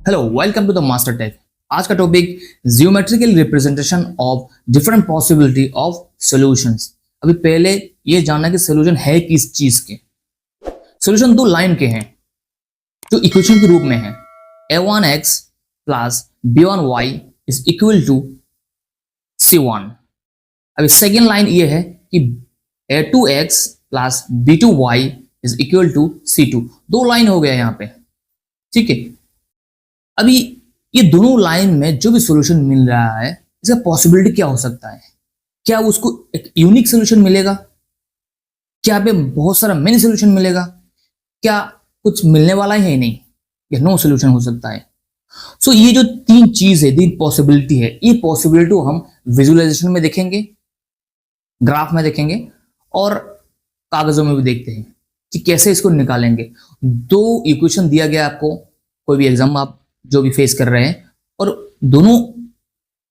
Hello welcome to the master tech. आज का topic geometrical representation of different possibility of solutions. अभी पहले ये जानना कि सॉल्यूशन है किस चीज के। सॉल्यूशन दो लाइन के हैं जो इक्वेशन के रूप में है a1x plus b1y is equal to c1। अभी सेकेंड लाइन ये है कि a2x plus b2y is equal to c2। दो लाइन हो गया यहाँ पे, ठीक है। अभी ये दोनों लाइन में जो भी सॉल्यूशन मिल रहा है इसका पॉसिबिलिटी क्या हो सकता है? क्या उसको एक यूनिक सॉल्यूशन मिलेगा? क्या पे बहुत सारा मेनी सॉल्यूशन मिलेगा? क्या कुछ मिलने वाला ही नहीं या नो सॉल्यूशन हो सकता है? सो ये जो तीन चीज है, तीन पॉसिबिलिटी है, ये पॉसिबिलिटी को हम विजुअलाइजेशन में देखेंगे, ग्राफ में देखेंगे और कागजों में भी देखते हैं कि कैसे इसको निकालेंगे। दो इक्वेशन दिया गया आपको, कोई भी एग्जाम आप जो भी फेस कर रहे हैं, और दोनों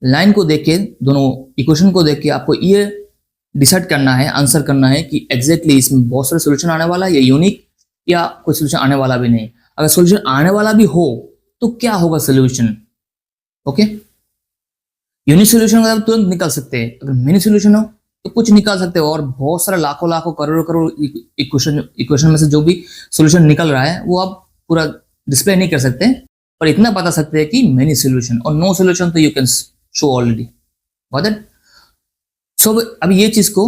लाइन को देख के, दोनों इक्वेशन को देख के आपको ये डिसाइड करना है, आंसर करना है कि एग्जैक्टली इसमें बहुत सारे सॉल्यूशन आने वाला है या यूनिक, या कोई सॉल्यूशन आने वाला भी नहीं। अगर सॉल्यूशन आने वाला भी हो तो क्या होगा सॉल्यूशन? ओके, यूनिक सॉल्यूशन अगर तुरंत निकाल सकते हैं, अगर मेनी सॉल्यूशन हो तो कुछ निकाल सकते हो, और बहुत सारा लाखों लाखों करोड़ों करोड़ इक्वेशन में से जो भी सॉल्यूशन निकल रहा है वो आप पूरा डिस्प्ले नहीं कर सकते, पर इतना बता सकते हैं कि मेनी सॉल्यूशन और नो सॉल्यूशन तो you can show already. Got it? So अब ये चीज को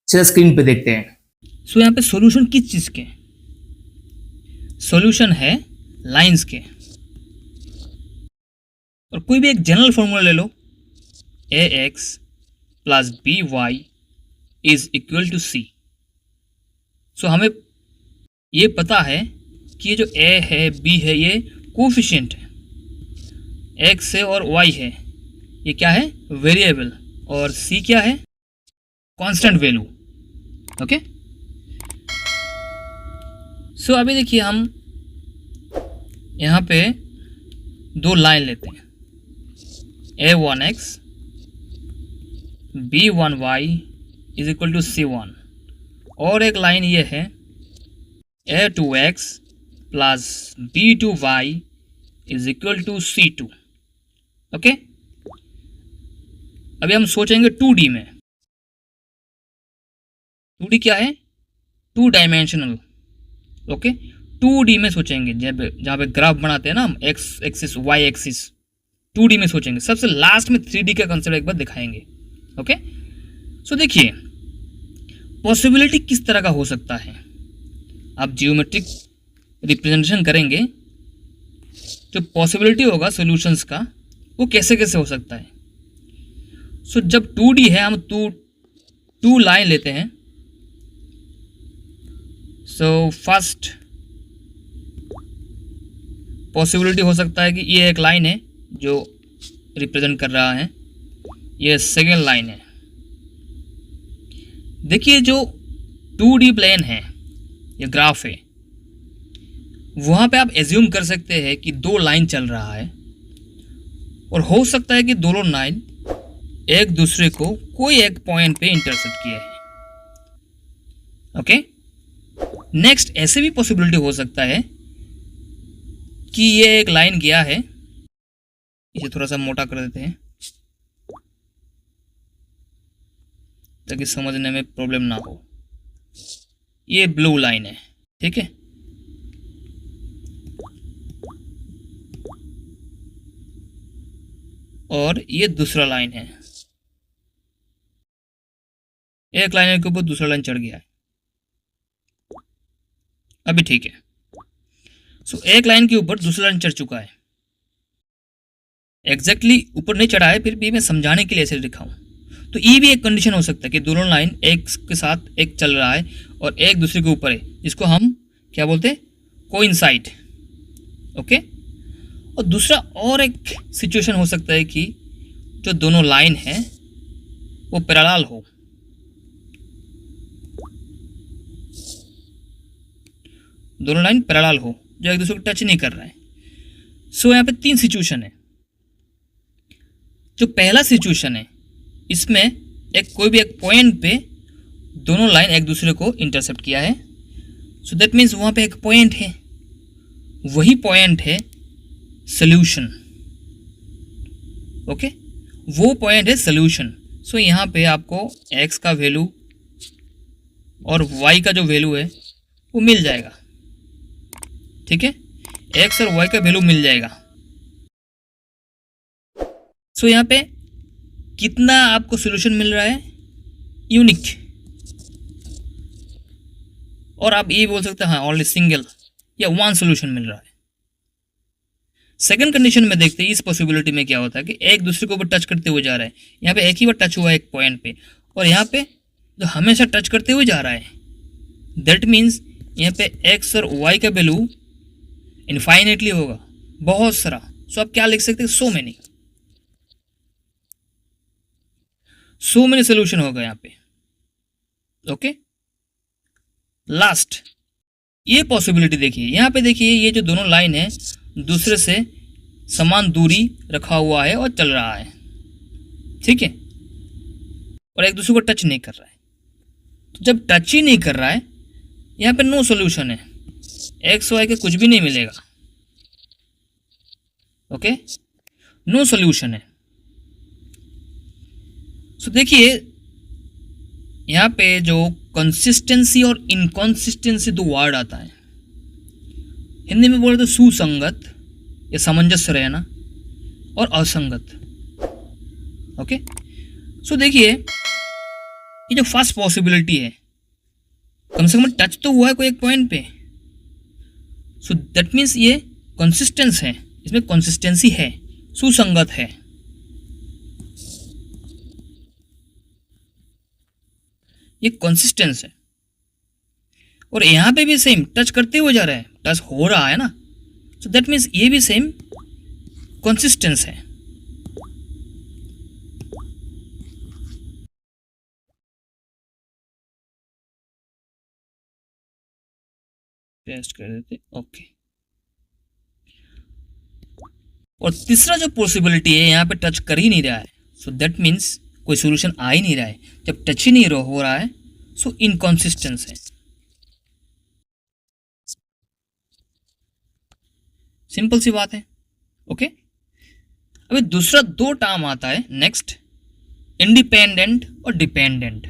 सीधा स्क्रीन पे देखते हैं। सो यहाँ पे सॉल्यूशन किस चीज के? सॉल्यूशन है लाइंस के। और कोई भी एक जनरल फॉर्मूला ले लो, ax plus by is equal to c। So हमें ये पता है कि ये जो a है, b है, ये कोफिशिएंट है, x है और y है, ये क्या है? वेरिएबल। और c क्या है? Constant value. ओके, सो अभी देखिए हम यहाँ पे दो लाइन लेते हैं, a1x b1y is equal to c1, और एक लाइन ये है a2x plus b2y is equal to c2। Okay, अभी हम सोचेंगे 2D में। 2D क्या है? Two dimensional. ओके, 2D में सोचेंगे, जहाँ पे ग्राफ बनाते हैं ना हम, x axis y axis, 2D में सोचेंगे। सबसे लास्ट में 3D का कंसेप्ट एक बार दिखाएंगे। ओके, सो देखिए पॉसिबिलिटी किस तरह का हो सकता है। आप जियोमेट्रिक रिप्रेजेंटेशन करेंगे, जो पॉसिबिलिटी होगा सॉल्यूशंस का वो कैसे कैसे हो सकता है। सो जब 2D है, हम टू लाइन लेते हैं। सो फर्स्ट पॉसिबिलिटी हो सकता है कि ये एक लाइन है जो रिप्रेजेंट कर रहा है, ये सेकेंड लाइन है। देखिए जो 2D प्लेन है, ये ग्राफ है, वहाँ पे आप एज्यूम कर सकते हैं कि दो लाइन चल रहा है, और हो सकता है कि दोनों लाइन एक दूसरे को कोई एक पॉइंट पे इंटरसेक्ट किए हैं। ओके, नेक्स्ट ऐसे भी पॉसिबिलिटी हो सकता है कि ये एक लाइन गया है, इसे थोड़ा सा मोटा कर देते हैं ताकि समझने में प्रॉब्लम ना हो। ये ब्लू लाइन है, ठीक है, और ये दूसरा लाइन है। एक लाइन के ऊपर दूसरा लाइन चढ़ गया है। अभी ठीक है। सो एक लाइन के ऊपर दूसरा लाइन चढ़ चुका है। एग्जैक्टली ऊपर नहीं चढ़ा है, फिर भी मैं समझाने के लिए ऐसे लिखा हूं। तो ये भी एक कंडीशन हो सकता है कि दोनों लाइन एक के साथ एक चल रहा है और एक दूसरे के ऊपर है, जिसको हम क्या बोलते हैं? कोइंसाइड। ओके, और दूसरा और एक सिचुएशन हो सकता है कि जो दोनों लाइन है वो पैरेलल हो। दोनों लाइन पैरेलल हो, जो एक दूसरे को टच नहीं कर रहा है। सो यहाँ पे तीन सिचुएशन है। जो पहला सिचुएशन है, इसमें एक कोई भी एक पॉइंट पे दोनों लाइन एक दूसरे को इंटरसेप्ट किया है। सो दैट मीन्स वहाँ पे एक पॉइंट है, वही पॉइंट है सोल्यूशन। ओके, वो पॉइंट है सोल्यूशन। सो यहाँ पे आपको x का वैल्यू और y का जो वैल्यू है वो मिल जाएगा। ठीक है, x और y का वैल्यू मिल जाएगा। सो यहाँ पे कितना आपको सोल्यूशन मिल रहा है? यूनिक। और आप ये बोल सकते हैं हाँ ओनली सिंगल या वन सोल्यूशन मिल रहा है। सेकंड कंडीशन में देखते हैं इस पॉसिबिलिटी में क्या होता है कि एक दूसरे को ऊपर टच करते हुए जा रहा है। यहाँ पे एक ही बार टच हुआ है एक पॉइंट पे, और यहाँ पे जो हमेशा टच करते हुए जा रहा है, दैट मीन्स यहाँ पे एक्स और वाई का वैल्यू इनफाइनेटली होगा, बहुत सारा। सो आप क्या लिख सकते हैं? सो मेनी सोल्यूशन होगा यहाँ पे। ओके, लास्ट ये पॉसिबिलिटी देखिए। यहाँ पे देखिए ये जो दोनों लाइन है दूसरे से समान दूरी रखा हुआ है और चल रहा है। ठीक है, और एक दूसरे को टच नहीं कर रहा है। तो जब टच ही नहीं कर रहा है, यहाँ पे नो सॉल्यूशन है, एक्स वाई के कुछ भी नहीं मिलेगा। ओके, नो सॉल्यूशन है। सो देखिए यहाँ पे जो कंसिस्टेंसी और इनकॉन्सिस्टेंसी दो वर्ड आता है, हिंदी में बोले तो सुसंगत या सामंजस्य रहना और असंगत। ओके, सो देखिए ये जो फर्स्ट पॉसिबिलिटी है, कम से कम टच तो हुआ है कोई एक पॉइंट पे, सो दैट मीन्स ये कंसिस्टेंस है, इसमें कंसिस्टेंसी है, सुसंगत है। ये कंसिस्टेंस है। और यहाँ पे भी सेम टच करते हुए जा रहा है, टच हो रहा है ना, सो दैट मीन्स ये भी सेम कंसिस्टेंस है। टेस्ट कर देते, ओके। और तीसरा जो पॉसिबिलिटी है, यहाँ पे टच कर ही नहीं रहा है, सो दैट मीन्स कोई सोल्यूशन आ ही नहीं रहा है। जब टच ही नहीं हो रहा है, सो इनकॉन्सिस्टेंस है। सिंपल सी बात है। ओके, अभी दूसरा दो टर्म आता है नेक्स्ट, इंडिपेंडेंट और डिपेंडेंट।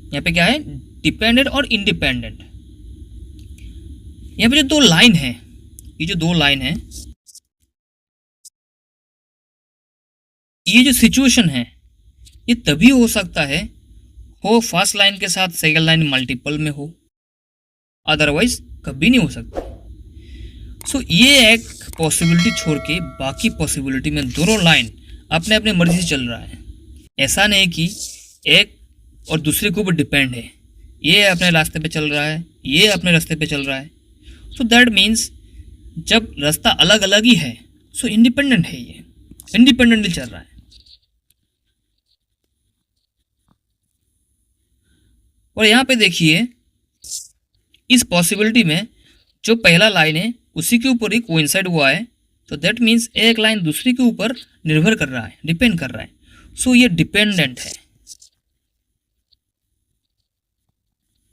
यहाँ पे क्या है? डिपेंडेंट और इंडिपेंडेंट। यहाँ पे जो दो लाइन है, ये जो दो लाइन है, ये जो सिचुएशन है, ये तभी हो सकता है हो फर्स्ट लाइन के साथ सेकंड लाइन मल्टीपल में हो, अदरवाइज कभी नहीं हो सकता। सो ये एक पॉसिबिलिटी छोड़ के बाकी पॉसिबिलिटी में दोनों लाइन अपने अपने मर्जी से चल रहा है। ऐसा नहीं कि एक और दूसरे के ऊपर डिपेंड है, ये अपने रास्ते पे चल रहा है, ये अपने रास्ते पे चल रहा है। सो दैट मीन्स जब रास्ता अलग अलग ही है, सो इंडिपेंडेंट है, ये इंडिपेंडेंटली चल रहा है। और यहाँ पे देखिए इस पॉसिबिलिटी में जो पहला लाइन है उसी के ऊपर ही कोइंसाइड हुआ है, तो दैट मीन्स एक लाइन दूसरी के ऊपर निर्भर कर रहा है, डिपेंड कर रहा है। सो ये डिपेंडेंट है।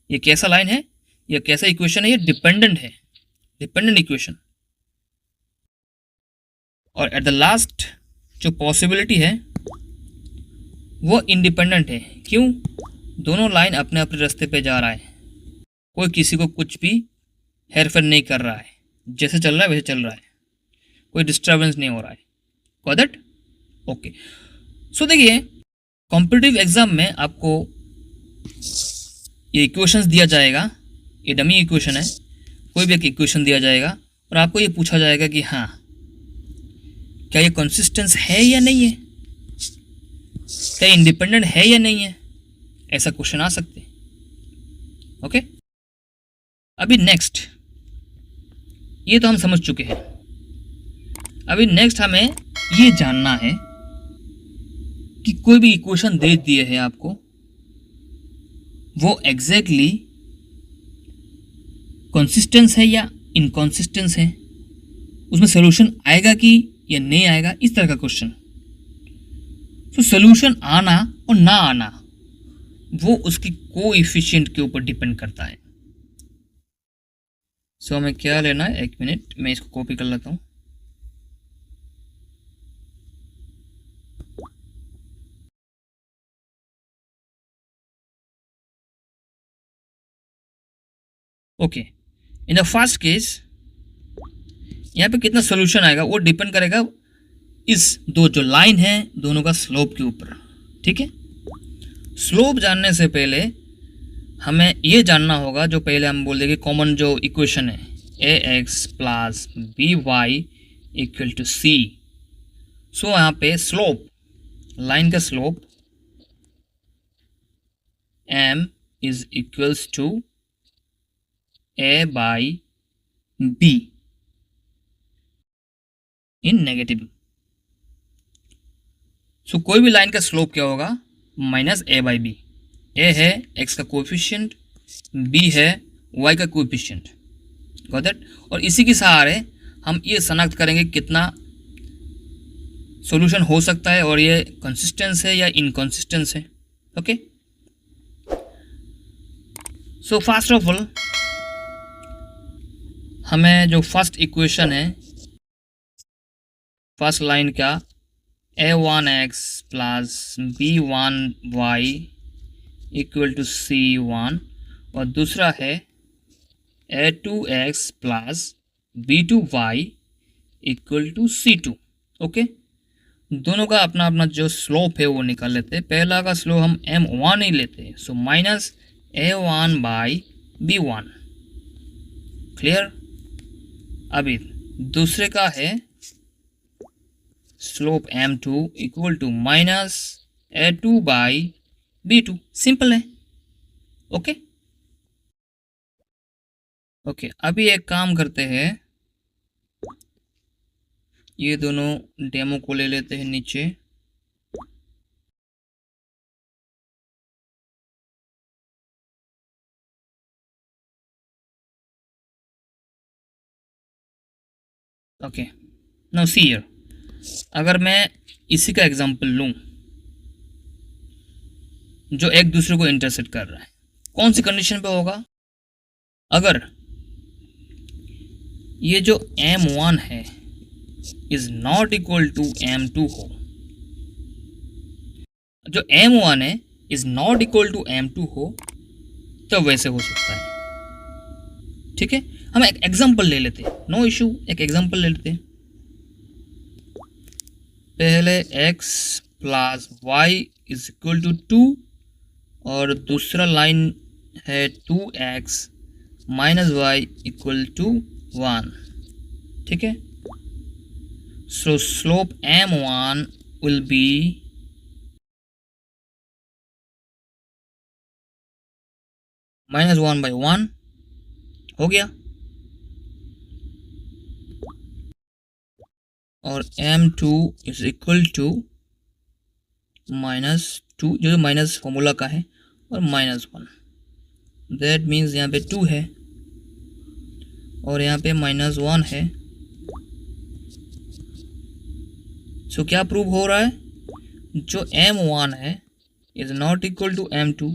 ये कैसा लाइन है, ये कैसा इक्वेशन है? ये डिपेंडेंट है, डिपेंडेंट इक्वेशन। और एट द लास्ट जो पॉसिबिलिटी है वो इंडिपेंडेंट है। क्यों? दोनों लाइन अपने अपने रास्ते पे जा रहा है, कोई किसी को कुछ भी हेरफेर नहीं कर रहा है, जैसे चल रहा है वैसे चल रहा है, कोई डिस्टर्बेंस नहीं हो रहा है। Got that? ओके। सो देखिए कॉम्पिटिटिव एग्जाम में आपको ये इक्वेशंस दिया जाएगा, ये डमी इक्वेशन है, कोई भी एक इक्वेशन दिया जाएगा और आपको ये पूछा जाएगा कि हाँ क्या ये कंसिस्टेंस है या नहीं है, क्या इंडिपेंडेंट है या नहीं है, ऐसा क्वेश्चन आ सकते हैं। ओके, अभी नेक्स्ट ये तो हम समझ चुके हैं। अभी नेक्स्ट हमें ये जानना है कि कोई भी इक्वेशन दे दिए है आपको, वो एग्जैक्टली कंसिस्टेंस है या इनकॉन्सिस्टेंस है, उसमें सोल्यूशन आएगा कि या नहीं आएगा, इस तरह का क्वेश्चन। तो सोल्यूशन आना और ना आना वो उसकी कोएफिशिएंट के ऊपर डिपेंड करता है। सो हमें क्या लेना है, एक मिनट मैं इसको कॉपी कर लेता हूँ। Okay, in the first case यहाँ पे कितना सोल्यूशन आएगा वो डिपेंड करेगा इस दो जो लाइन है दोनों का स्लोप के ऊपर। ठीक है, स्लोप जानने से पहले हमें ये जानना होगा, जो पहले हम बोल देंगे कॉमन जो इक्वेशन है A X plus B Y equal to C. So यहाँ पे स्लोप, लाइन का slope m is equals to a by b in negative. So कोई भी लाइन का स्लोप क्या होगा, minus a by B. a है x का कोएफिशिएंट, b है y का कोएफिशिएंट, गॉट दैट। और इसी के सहारे हम ये शनाख्त करेंगे कितना सॉल्यूशन हो सकता है और ये कंसिस्टेंस है या इनकंसिस्टेंस है। Okay, so first of all हमें जो फर्स्ट इक्वेशन है, फर्स्ट लाइन का a1x plus b1y equal to c1 और दूसरा है a2x plus b2y equal to c2। Okay, दोनों का अपना अपना जो स्लोप है वो निकाल लेते हैं। पहला का स्लोप हम m1 ही लेते हैं, so minus a1 by b1। Clear. अभी दूसरे का है slope m2 equal to minus a2 by b2। Simple है। ओके ओके, अभी एक काम करते हैं, ये दोनों डेमो को ले लेते हैं नीचे। ओके, नाउ सी हियर, अगर मैं इसी का एग्जांपल लूं जो एक दूसरे को इंटरसेक्ट कर रहा है, कौन सी कंडीशन पे होगा, अगर ये जो m1 है is not equal to m2 हो, जो m1 है is not equal to m2 हो, तो वैसे हो सकता है। ठीक है, हम एक एग्जांपल ले लेते हैं, नो इशू, एक एग्जांपल ले लेते हैं। पहले x plus y is equal to 2 और दूसरा लाइन है 2x minus Y equal to 1। ठीक है, सो slope m1 will be -1 by 1। हो गया, और m2 इज इक्वल टू -2, जो माइनस फॉर्मूला का है, और -1। दैट मीन्स यहाँ पे 2 है और यहाँ पे -1 है। सो क्या प्रूव हो रहा है, जो m1 है is not equal to m2।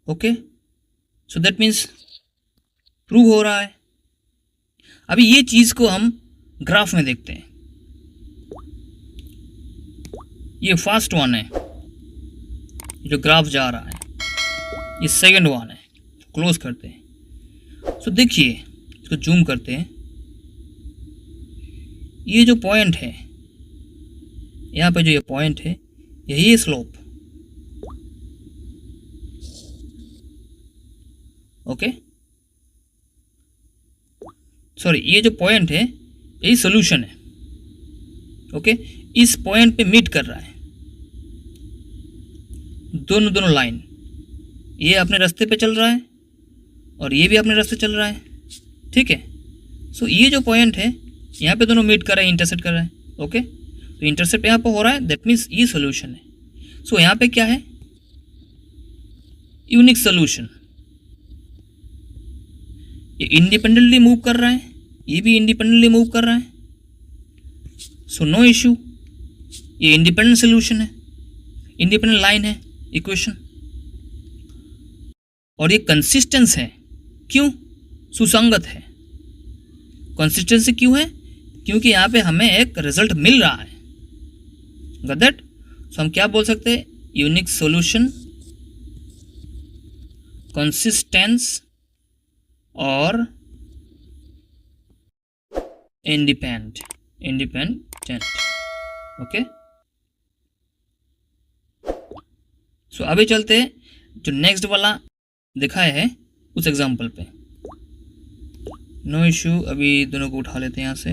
Okay, so that means prove हो रहा है। अभी ये चीज़ को हम ग्राफ में देखते हैं। ये फर्स्ट वन है जो ग्राफ जा रहा है, ये सेकंड वन है, क्लोज करते हैं। सो देखिए, इसको जूम करते हैं, ये जो पॉइंट है यहाँ पे, जो ये पॉइंट है यही है स्लोप। ओके सॉरी, ये जो पॉइंट है यही सोल्यूशन है। ओके, इस पॉइंट पे मीट कर रहा है दोनों लाइन, ये अपने रास्ते पे चल रहा है और ये भी अपने रास्ते चल रहा है। ठीक है, सो ये जो पॉइंट है यहाँ पे दोनों मीट कर रहा है, इंटरसेक्ट कर रहा है। ओके, तो इंटरसेक्ट यहाँ पे हो रहा है, दैट मीन्स ये सोल्यूशन है। सो यहाँ पे क्या है, यूनिक सोल्यूशन। ये इंडिपेंडेंटली मूव कर रहा है, ये भी इंडिपेंडेंटली मूव कर रहा है, सो नो इशू, ये इंडिपेंडेंट सोल्यूशन है, इंडिपेंडेंट लाइन है इक्वेशन। और ये कंसिस्टेंस है, क्यों, सुसंगत है। कंसिस्टेंसी क्यों है? क्योंकि यहाँ पे हमें एक रिजल्ट मिल रहा है। Got that? सो हम क्या बोल सकते हैं? यूनिक सॉल्यूशन, कंसिस्टेंस और इंडिपेंडेंट। ओके, सो अभी चलते हैं जो नेक्स्ट वाला दिखाया है उस एग्जांपल पे। नो इश्यू, अभी दोनों को उठा लेते हैं यहाँ से।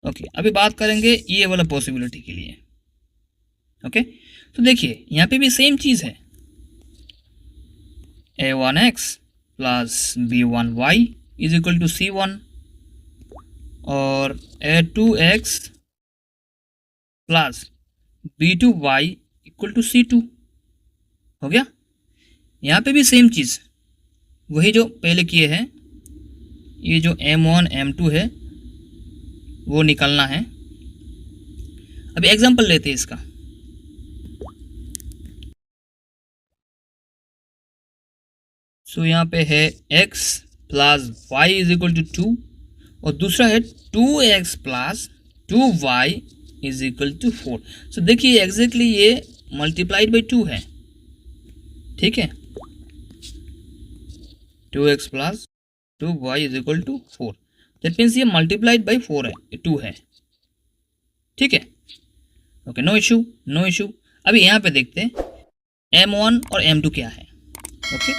ओके, अभी बात करेंगे ये वाला पॉसिबिलिटी के लिए। ओके, तो देखिए यहाँ पे भी सेम चीज है, a1x plus b1y is equal to c1 और a2x plus b2y equal to c2। हो गया। यहाँ पे भी सेम चीज, वही जो पहले किए हैं। ये जो m1 m2 है वो निकालना है। अभी एग्जांपल लेते हैं इसका। सो यहाँ पे है x plus y is equal to 2 और दूसरा है 2x plus 2y is equal to 4। So देखिए एग्जैक्टली ये मल्टीप्लाइड बाई 2 है। ठीक है, 2x plus 2y is equal to 4। That means ये मल्टीप्लाइड बाई 4 है, 2 है। ठीक है, okay, no issue, no issue. अभी यहाँ पे देखते हैं m1 और m2 क्या है। Okay,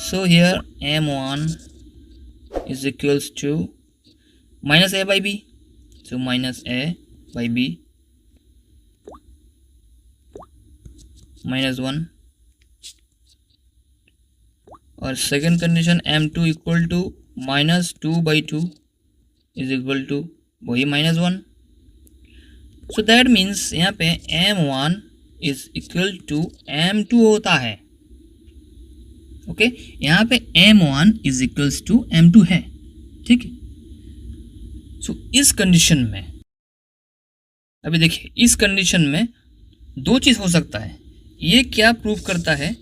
so here m1 is equals to minus a by b, so minus a by b minus 1 और second condition m2 equal to minus 2 by 2 is equal to वही माइनस 1। सो दैट मीन्स यहाँ पे m1 is equal to m2 होता है। Okay, यहाँ पे m1 is equals to m2 है। ठीक है, सो इस कंडीशन में अभी देखिए, इस कंडीशन में दो चीज हो सकता है। ये क्या प्रूव करता है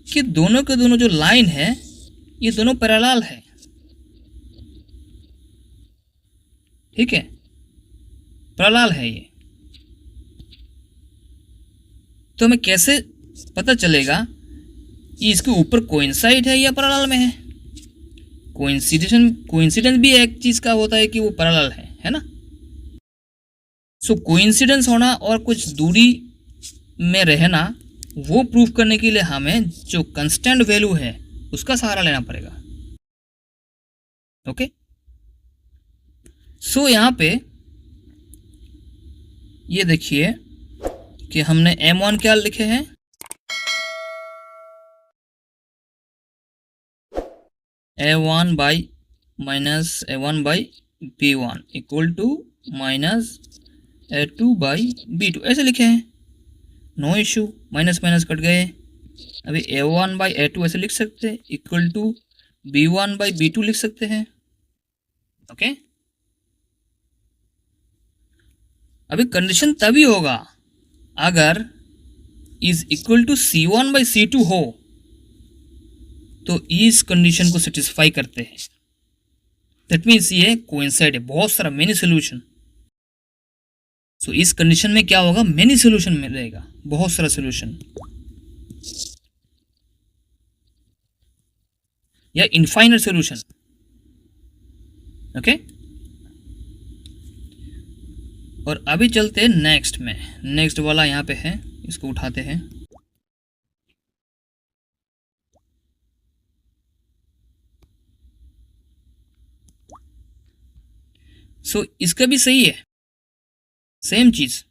कि दोनों के दोनों जो लाइन है ये दोनों पैरेलल है। ठीक है, पैरेलल है ये। तो हमें कैसे पता चलेगा कि इसके ऊपर कोइंसाइड है या पैरेलल में है? कोइंसिडेंस भी एक चीज का होता है कि वो पैरेलल है ना। सो कोइंसिडेंस होना और कुछ दूरी में रहना, वो प्रूफ करने के लिए हमें जो कांस्टेंट वैल्यू है उसका सहारा लेना पड़ेगा। ओके, सो यहाँ पे ये देखिए कि हमने m1 क्या लिखे हैं, a1 by minus a1 by b1 equal to minus a2 by b2 ऐसे लिखे हैं। No issue, minus minus cut गए। अभी a1 बाई a2 ऐसे लिख सकते हैं, equal to b1 by b2 लिख सकते हैं। ओके, अभी कंडीशन तभी होगा अगर is equal to c1 by c2 हो, तो इस कंडीशन को सेटिस्फाई करते हैं। दैट मीन्स ये कोइंसाइड है, बहुत सारा मेनी सोल्यूशन। सो इस कंडीशन में क्या होगा, मेनी सोल्यूशन मिलेगा, बहुत सारा सोल्यूशन या इनफाइनाइट सोल्यूशन। ओके, और अभी चलते हैं नेक्स्ट में। नेक्स्ट वाला यहाँ पे है, इसको उठाते हैं। सो इसका भी सही है, सेम चीज।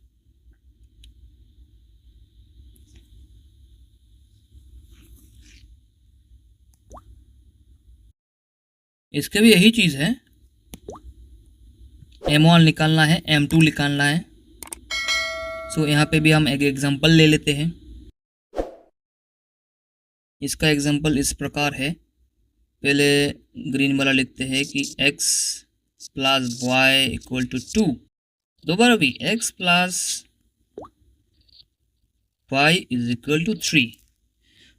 इसका भी यही चीज है, m1 निकालना है, m2 निकालना है। सो यहाँ पे भी हम एक एग्जांपल ले लेते हैं। इसका एग्जांपल इस प्रकार है, पहले ग्रीन वाला लिखते हैं कि x plus y equal to 2। दोबारा भी x plus y is equal to 3।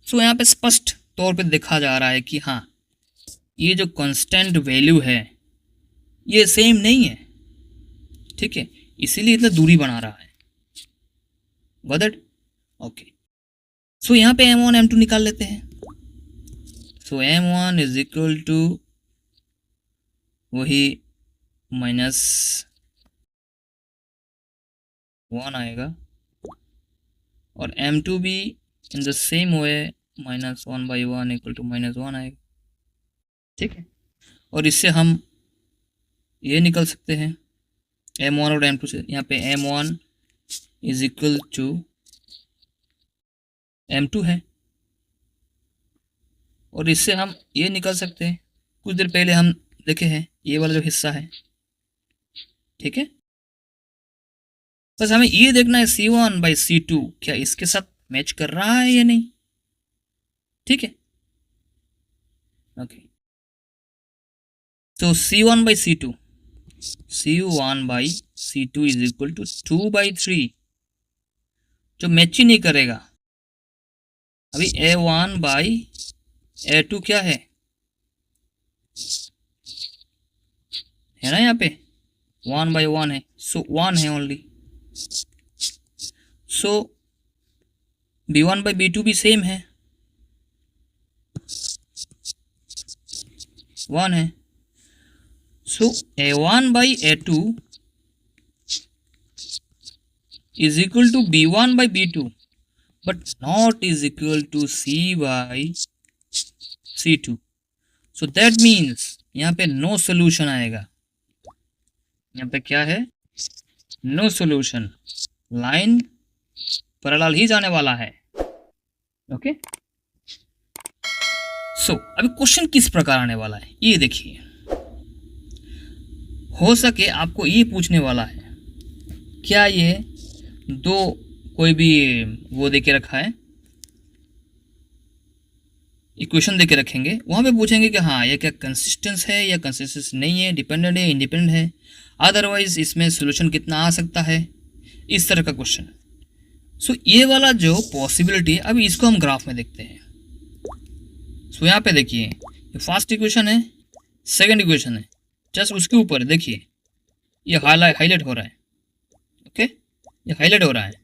So यहाँ पे स्पष्ट तौर पे देखा जा रहा है कि हाँ, ये जो कांस्टेंट वैल्यू है ये सेम नहीं है, ठीक है, इसीलिए इतना दूरी बना रहा है। Got it? ओके, सो यहाँ पे m1 m2 निकाल लेते हैं। सो m1 इज इक्वल टू वही -1 आएगा, और m2 भी in the same way -1/1 equal to -1 आएगा, ठीक है। और इससे हम ये निकल सकते हैं m1 और m2 से। यहाँ पे m1 is equal to m2 है, और इससे हम ये निकल सकते हैं, कुछ देर पहले हम देखे हैं ये वाला जो हिस्सा है, ठीक है। बस हमें ये देखना है C1/C2 क्या इसके साथ मैच कर रहा है या नहीं, ठीक है। ओके, तो C1/C2 इज इक्वल टू 2/3, जो मैच ही नहीं करेगा। अभी A1/A2 क्या है ना, यहाँ पे 1/1 है, सो 1 है ओनली। सो B1/B2 भी सेम है, 1 है। सो A1/A2 is equal to B1/B2 but not is equal to C/C2. So that means यहाँ पे नो सोल्यूशन आएगा। यहाँ पे क्या है? नो सोल्यूशन, लाइन पैरेलल ही जाने वाला है। ओके, सो अभी क्वेश्चन किस प्रकार आने वाला है ये देखिए। हो सके आपको ये पूछने वाला है, क्या ये दो कोई भी वो देके रखा है, इक्वेशन देके रखेंगे, वहां पे पूछेंगे कि हाँ ये क्या कंसिस्टेंस है या कंसिस्टेंस नहीं है, डिपेंडेंट है इंडिपेंडेंट है, अदरवाइज इसमें सोल्यूशन कितना आ सकता है, इस तरह का क्वेश्चन। सो ये वाला जो पॉसिबिलिटी है अभी इसको हम ग्राफ में देखते हैं। सो यहाँ पे देखिए, ये फर्स्ट इक्वेशन है, सेकंड इक्वेशन है, जस्ट उसके ऊपर देखिए ये हाईलाइट हो रहा है। ओके, ये हाईलाइट हो रहा है।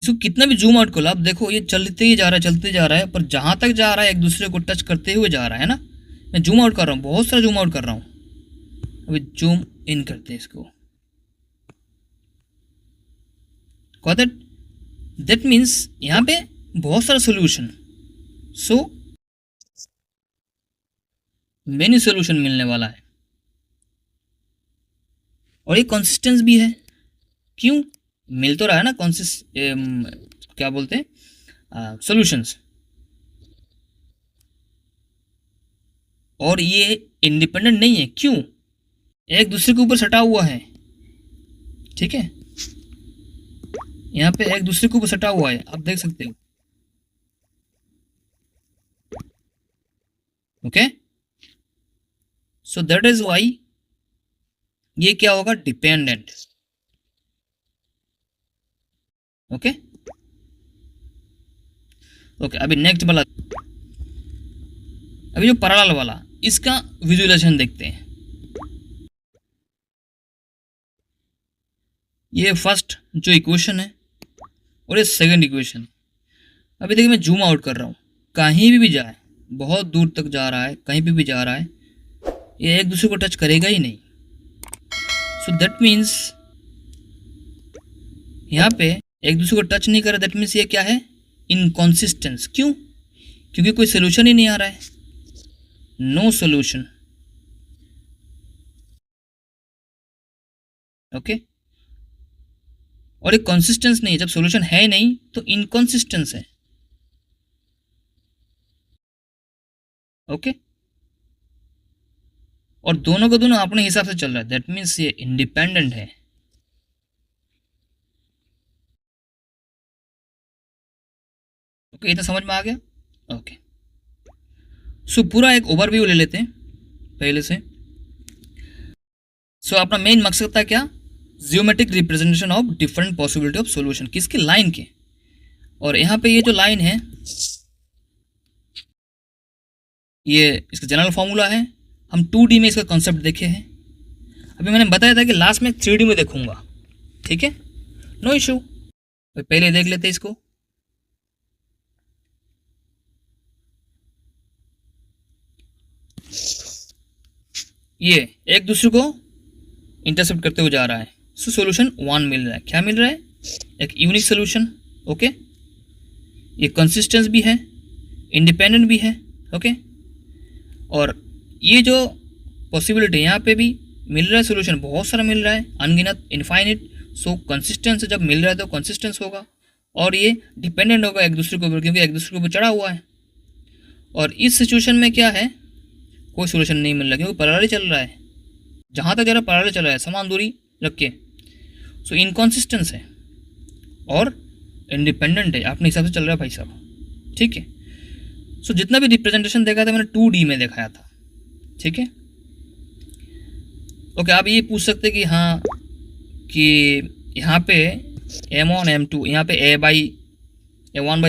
इसको कितना भी जूम आउट कर लो आप देखो, ये चलते ही जा रहा है, चलते जा रहा है, पर जहां तक जा रहा है एक दूसरे को टच करते हुए जा रहा है ना। मैं जूम आउट कर रहा हूँ, बहुत सारा जूम आउट कर रहा हूँ। अभी जूम इन करते हैं इसको। दैट मीन्स यहाँ पे बहुत सारा सोल्यूशन, सो मेनी सोल्यूशन मिलने वाला है, और ये कंसिस्टेंस भी है। क्यों? मिल तो रहा है ना क्या बोलते हैं सॉल्यूशंस, और ये इंडिपेंडेंट नहीं है। क्यों? एक दूसरे के ऊपर सटा हुआ है, ठीक है, यहाँ पे एक दूसरे के ऊपर सटा हुआ है, आप देख सकते हो। Okay, so that is why ये क्या होगा, डिपेंडेंट। ओके ओके, अभी नेक्स्ट वाला, अभी जो पैरेलल वाला, इसका विजुअलाइजेशन देखते हैं। ये फर्स्ट जो इक्वेशन है और ये सेकंड इक्वेशन। अभी देखिए मैं जूम आउट कर रहा हूँ, कहीं भी जाए, बहुत दूर तक जा रहा है, कहीं पे भी जा रहा है, ये एक दूसरे को टच करेगा ही नहीं। सो दैट मीन्स यहाँ पे एक दूसरे को टच नहीं कर रहा, दैट मीन्स ये क्या है, इनकॉन्सिस्टेंस। क्यों? क्योंकि कोई सोल्यूशन ही नहीं आ रहा है, नो सोल्यूशन। ओके, और एक कंसिस्टेंस नहीं है, जब सोल्यूशन है नहीं तो इनकॉन्सिस्टेंस है। ओके, और दोनों का दोनों अपने हिसाब से चल रहा है, दैट मीन्स ये इंडिपेंडेंट है। ओके, इतना समझ में आ गया? ओके, सो पूरा एक ओवरव्यू ले लेते हैं पहले से। सो अपना मेन मकसद था क्या, geometric representation of different possibility of solution, किसकी, लाइन के। और यहाँ पे ये जो लाइन है ये इसका जनरल फॉर्मूला है। हम 2D में इसका कॉन्सेप्ट देखे हैं, अभी मैंने बताया था कि लास्ट में 3D में देखूंगा, ठीक है, नो इशू। पहले देख लेते हैं इसको। ये एक दूसरे को इंटरसेप्ट करते हुए जा रहा है, सो सॉल्यूशन 1 मिल रहा है। क्या मिल रहा है, एक यूनिक सॉल्यूशन, ओके। ये कंसिस्टेंस भी है, इंडिपेंडेंट भी है, ओके। और ये जो पॉसिबिलिटी यहाँ पे भी मिल रहा है, सॉल्यूशन बहुत सारा मिल रहा है, अनगिनत, इनफाइनिट। सो कंसिस्टेंस जब मिल रहा है तो कंसिस्टेंस होगा, और ये डिपेंडेंट होगा एक दूसरे के ऊपर, क्योंकि एक दूसरे के ऊपर चढ़ा हुआ है। और इस सिचुएशन में क्या है, कोई सॉल्यूशन नहीं मिल रहा, क्योंकि पैरेलल चल रहा है, जहाँ तक जरा पैरेलल चल रहा है समान दूरी रख के। सो इनकॉन्सिस्टेंस है और इंडिपेंडेंट है, अपने हिसाब से चल रहा है भाई साहब, ठीक है। सो जितना भी रिप्रेजेंटेशन देखा था मैंने 2D में दिखाया था, ठीक है, ओके। आप ये पूछ सकते कि हाँ कि यहाँ पे M1 M2 यहाँ पे A1 बाई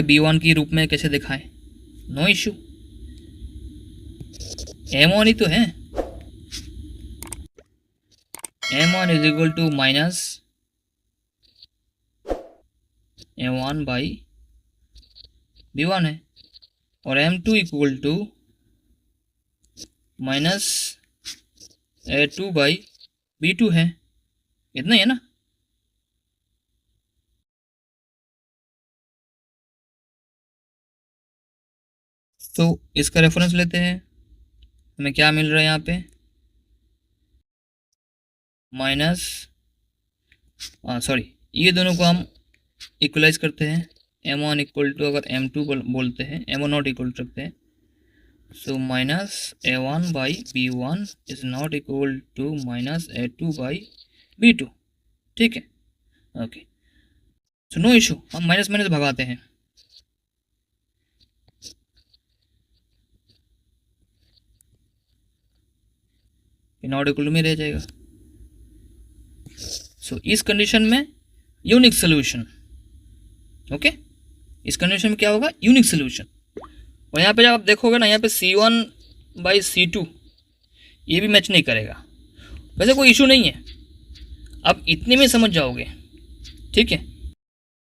B1 के रूप में कैसे दिखाएं, नो इशू, M1 ही तो है। M1 is equal to minus A1 by B1 है, और M2 equal to minus A2 by B2 है, इतना ही है ना। तो इसका रेफरेंस लेते हैं, हमें क्या मिल रहा है यहाँ पे, माइनस, सॉरी, ये दोनों को हम इक्वलाइज करते हैं। M1 इक्वल टू, अगर M2 बोलते हैं, M1 नॉट इक्वल रखते हैं, so minus A1 by B1 is not equal to minus A2 by B2, ठीक है, ओके। सो नो इशू, हम माइनस माइनस भगाते हैं, नॉट इक्वल टू में रह जाएगा। सो इस कंडीशन में यूनिक सोल्यूशन, ओके, इस कंडीशन में क्या होगा, यूनिक सोल्यूशन। और यहाँ पे जब आप देखोगे ना, यहाँ पे C1 बाई C2 ये भी मैच नहीं करेगा, वैसे कोई इशू नहीं है, आप इतने में समझ जाओगे, ठीक है।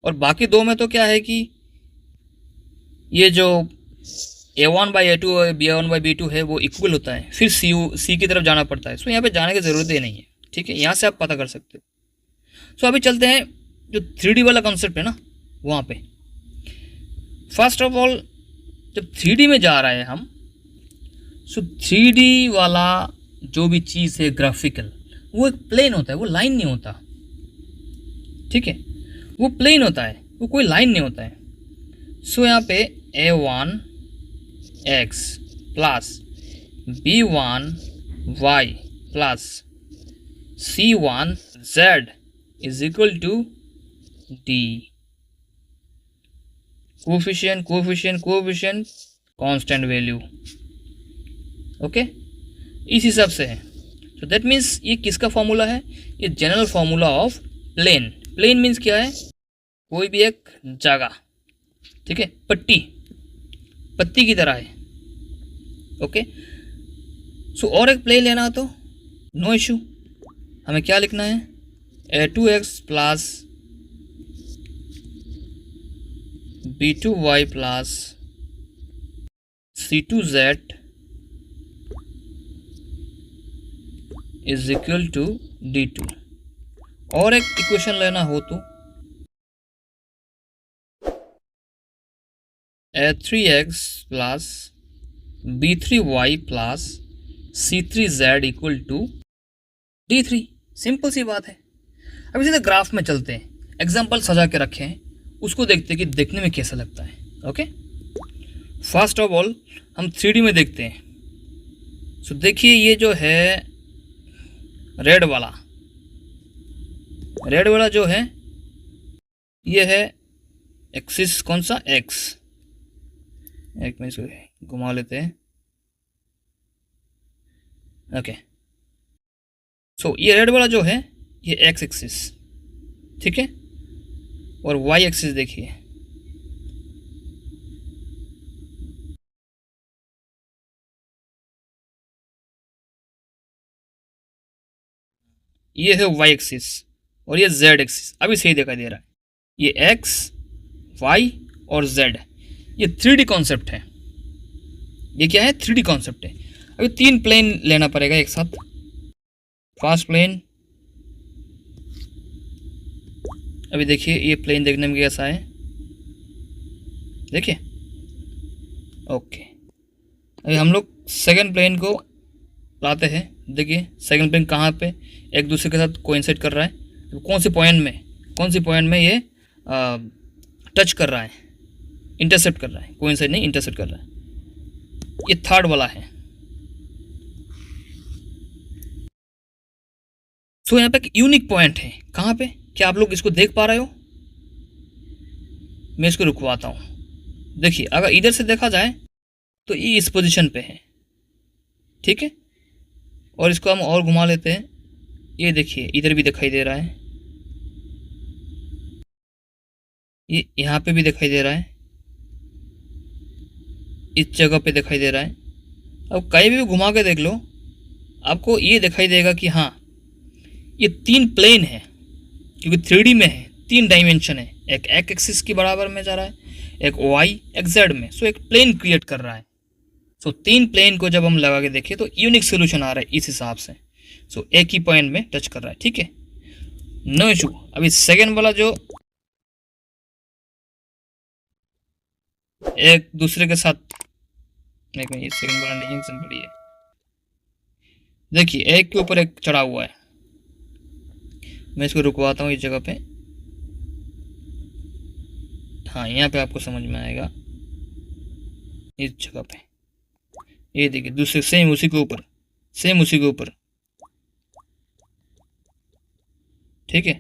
और बाकी दो में तो क्या है कि ये जो A1 बाई A2 और B1 बाई B2 है वो इक्वल होता है, फिर C की तरफ जाना पड़ता है। सो यहाँ पे जाने की ज़रूरत ही नहीं है, ठीक है, यहाँ से आप पता कर सकते हो। सो अभी चलते हैं जो 3D वाला कॉन्सेप्ट है ना वहाँ पे। फर्स्ट ऑफ ऑल जब 3D में जा रहे हैं हम, सो 3D वाला जो भी चीज़ है ग्राफिकल, वो एक प्लेन होता है, वो लाइन नहीं होता, ठीक है, वो प्लेन होता है, वो कोई लाइन नहीं होता है। सो यहाँ पे A1 x plus B1 y plus C1 z is equal to D, coefficient coefficient coefficient constant value, okay, इस हिसाब से है। तो दैट मीन्स ये किसका फॉर्मूला है, ये general formula of plane. Plane means क्या है, कोई भी एक जगह, ठीक है, पत्ती की तरह है, ओके। सो और एक प्लेन लेना तो नो इशू, हमें क्या लिखना है, A2x plus B2y plus C2z is equal to D2। और एक इक्वेशन लेना हो तो A3x plus B3y plus C3z equal to D3। Simple सी बात है। अब सीधे ग्राफ में चलते हैं, एग्जाम्पल सजा के रखे हैं, उसको देखते हैं कि देखने में कैसा लगता है, ओके। फर्स्ट ऑफ ऑल हम 3D में देखते हैं। सो देखिए ये जो है रेड वाला जो है ये है एक्सिस, कौन सा, एक्स, एक मिनट इसको घुमा लेते हैं, ओके। सो ये रेड वाला जो है ये एक्स एक्सिस, ठीक है, और वाई एक्सिस देखिए, ये है वाई एक्सिस और ये जेड एक्सिस, अभी सही दिखाई दे रहा है। ये एक्स, वाई और जेड, ये 3D कॉन्सेप्ट है। ये क्या है? 3D कॉन्सेप्ट है। अभी 3 प्लेन लेना पड़ेगा एक साथ। फर्स्ट प्लेन, अभी देखिए ये प्लेन देखने में कैसा है, देखिए, ओके। अभी हम लोग सेकंड प्लेन को लाते हैं। देखिए सेकंड प्लेन कहाँ पे एक दूसरे के साथ कोइंसाइड कर रहा है, तो कौन सी पॉइंट में ये टच कर रहा है, इंटरसेप्ट कर रहा है, कोइंसाइड नहीं, इंटरसेप्ट कर रहा है। ये थर्ड वाला है। सो यहाँ पे एक यूनिक पॉइंट है। कहाँ पे? क्या आप लोग इसको देख पा रहे हो? मैं इसको रुकवाता हूँ। देखिए अगर इधर से देखा जाए तो ये इस पोजीशन पे है, ठीक है, और इसको हम और घुमा लेते हैं। ये देखिए इधर भी दिखाई दे रहा है, ये यहाँ पे भी दिखाई दे रहा है, इस जगह पे दिखाई दे रहा है। अब कहीं भी घुमा के देख लो, आपको ये दिखाई देगा कि हाँ ये 3 प्लेन है, क्योंकि 3D में है, 3 डायमेंशन है। एक एक्स एक्सिस के बराबर में जा रहा है, एक वाई, एक जेड में। सो एक प्लेन क्रिएट कर रहा है। सो 3 प्लेन को जब हम लगा के देखें तो यूनिक सोल्यूशन आ रहा है इस हिसाब से। सो एक ही पॉइंट में टच कर रहा है, ठीक है, नो इशू। अभी सेकेंड वाला जो एक दूसरे के साथ, एक मिनट, सेकेंड वाला नहीं, सिंपल है। देखिए एक के ऊपर एक चढ़ा हुआ है। मैं इसको रुकवाता हूँ इस जगह पे। हाँ यहाँ पे आपको समझ में आएगा, इस जगह पे। ये देखिए दूसरे सेम उसी के ऊपर, सेम उसी के ऊपर, ठीक है।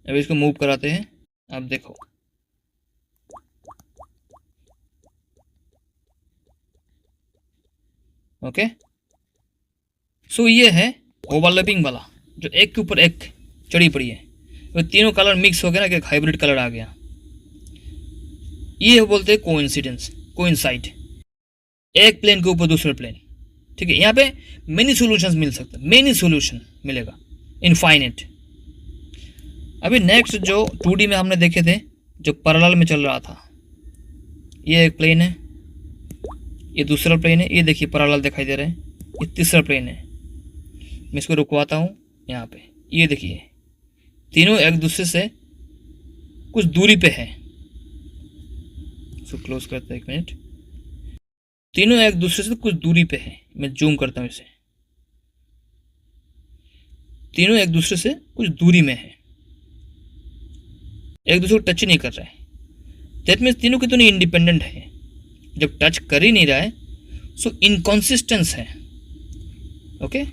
अब इसको मूव कराते हैं। अब देखो, ओके। सो ये है ओवरलैपिंग वाला, जो एक के ऊपर एक चढ़ी पड़ी है। वो तीनों कलर मिक्स हो गया ना, कि हाइब्रिड कलर आ गया। ये बोलते हैं कोइंसिडेंस, कोइंसाइड, एक प्लेन के ऊपर दूसरे प्लेन, ठीक है। यहाँ पे मेनी सॉल्यूशंस मिल सकते हैं, मेनी सॉल्यूशन मिलेगा, इनफाइनाइट। अभी नेक्स्ट जो 2D में हमने देखे थे, जो पैरेलल में चल रहा था, ये एक प्लेन है, ये दूसरा प्लेन है, ये देखिए पैरेलल दिखाई दे रहे हैं, ये तीसरा प्लेन है। मैं इसको रुकवाता हूँ यहाँ पे। ये देखिए तीनों एक दूसरे से कुछ दूरी पे है। इसको क्लोज करते हैं, एक मिनट। तीनों एक दूसरे से कुछ दूरी पे है। मैं जूम करता हूँ इसे। तीनों एक दूसरे से कुछ दूरी में है, एक दूसरे को टच नहीं कर रहा है। दैट मीन्स तीनों की तीनों इंडिपेंडेंट है। जब टच कर ही नहीं रहा है, सो इनकॉन्सिस्टेंस है, ओके।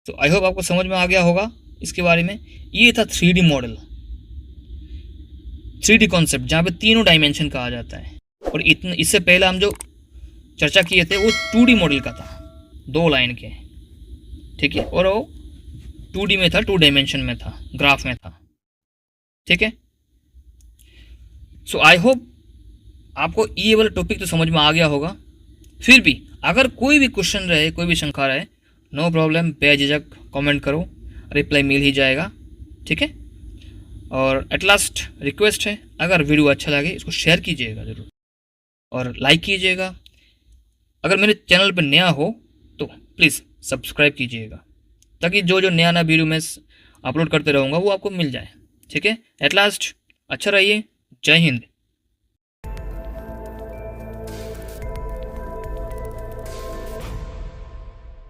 तो आई होप आपको समझ में आ गया होगा इसके बारे में। ये था 3D मॉडल, 3D कॉन्सेप्ट, जहाँ पे तीनों डायमेंशन कहा जाता है। और इतने इससे पहले हम जो चर्चा किए थे वो 2D मॉडल का था, 2 लाइन के, ठीक है, और वो 2D में था, 2 डायमेंशन में था, ग्राफ में था, ठीक है। सो आई होप आपको ये वाला टॉपिक तो समझ में आ गया होगा। फिर भी अगर कोई भी क्वेश्चन रहे, कोई भी शंका रहे, नो प्रॉब्लम, बेझिझक कमेंट करो, रिप्लाई मिल ही जाएगा, ठीक है। और एट लास्ट रिक्वेस्ट है, अगर वीडियो अच्छा लगे इसको शेयर कीजिएगा ज़रूर, और लाइक कीजिएगा। अगर मेरे चैनल पर नया हो तो प्लीज़ सब्सक्राइब कीजिएगा, ताकि जो जो नया नया वीडियो मैं अपलोड करते रहूँगा वो आपको मिल जाए, ठीक है। एट लास्ट अच्छा रहिए, जय हिंद।